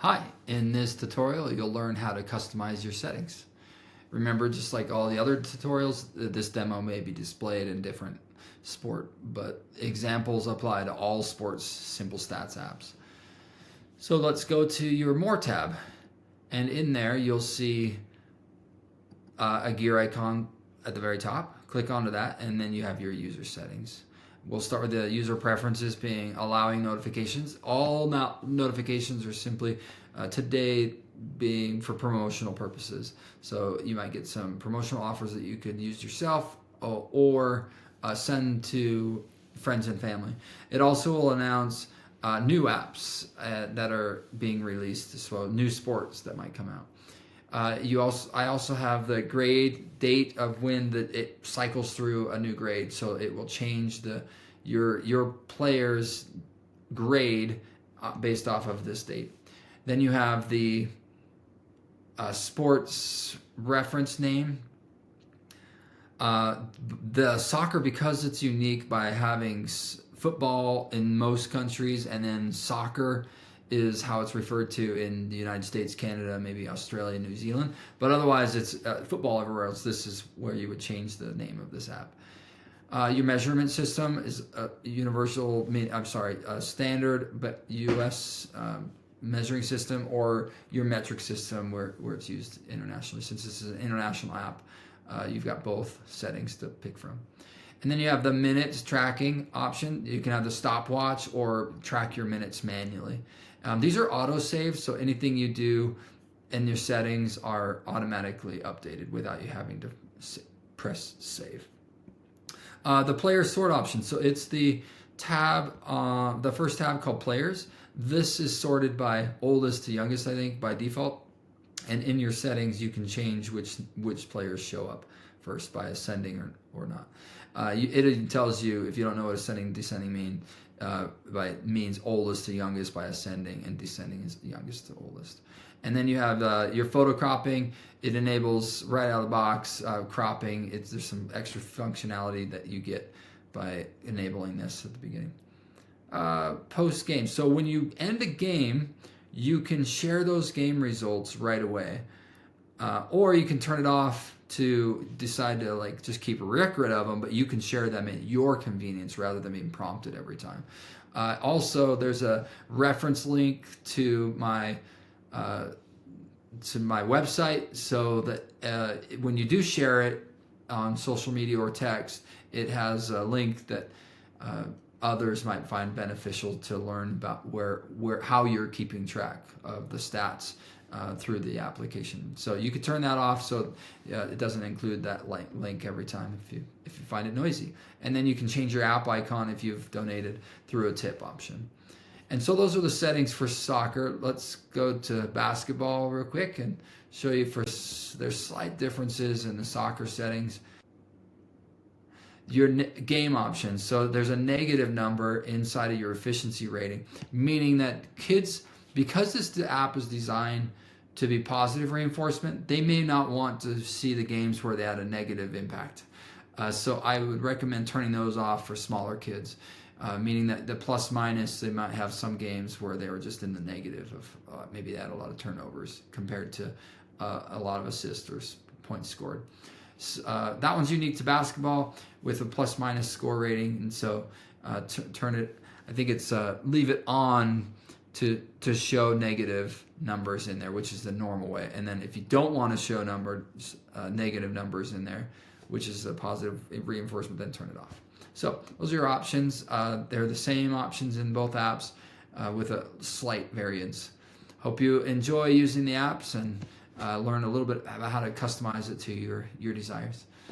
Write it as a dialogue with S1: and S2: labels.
S1: Hi, in this tutorial you'll learn how to customize your settings. Remember, just like all the other tutorials, this demo may be displayed in different sport, but examples apply to all sports simple stats apps. So let's go to your More tab, and in there you'll see a gear icon at the very top. Click onto that, and then you have your user settings. We'll start with the user preferences being allowing notifications. All notifications are simply today being for promotional purposes. So you might get some promotional offers that you could use yourself or send to friends and family. It also will announce new apps that are being released, so new sports that might come out. I also have the grade date of when it cycles through a new grade, so it will change your player's grade based off of this date. Then you have the sports reference name. The soccer, because it's unique by having football in most countries, and then soccer is how it's referred to in the United States, Canada, maybe Australia, New Zealand. But otherwise, it's football everywhere else. This is where you would change the name of this app. Your measurement system is a standard, but U.S. Measuring system, or your metric system where it's used internationally. Since this is an international app, you've got both settings to pick from. And then you have the minutes tracking option. You can have the stopwatch or track your minutes manually. These are auto-saved, so anything you do in your settings are automatically updated without you having to press save. The player sort option. So it's the tab, the first tab called Players. This is sorted by oldest to youngest, I think, by default. And in your settings, you can change which players show up first by ascending or not. It tells you, if you don't know what ascending descending mean, means oldest to youngest by ascending, and descending is youngest to oldest. And then you have your photo cropping. It enables right out of the box cropping. There's some extra functionality that you get by enabling this at the beginning. Post game. So when you end a game, you can share those game results right away, or you can turn it off to decide to just keep a record of them, but you can share them at your convenience rather than being prompted every time. Also, there's a reference link to my website, so that when you do share it on social media or text, it has a link that others might find beneficial to learn about how you're keeping track of the stats through the application. So you could turn that off, so it doesn't include that link every time if you find it noisy. And then you can change your app icon if you've donated through a tip option. And so those are the settings for soccer. Let's go to basketball real quick and show you there's slight differences in the soccer settings. Your game options. So there's a negative number inside of your efficiency rating, meaning that kids, because this app is designed to be positive reinforcement, they may not want to see the games where they had a negative impact. So I would recommend turning those off for smaller kids, meaning that the plus minus, they might have some games where they were just in the negative of maybe they had a lot of turnovers compared to a lot of assists or points scored. That one's unique to basketball with a plus minus score rating, and so turn it. I think it's leave it on to show negative numbers in there, which is the normal way. And then if you don't want to show negative numbers in there, which is a positive reinforcement, then turn it off. So those are your options. They're the same options in both apps with a slight variance. Hope you enjoy using the apps and learn a little bit about how to customize it to your desires.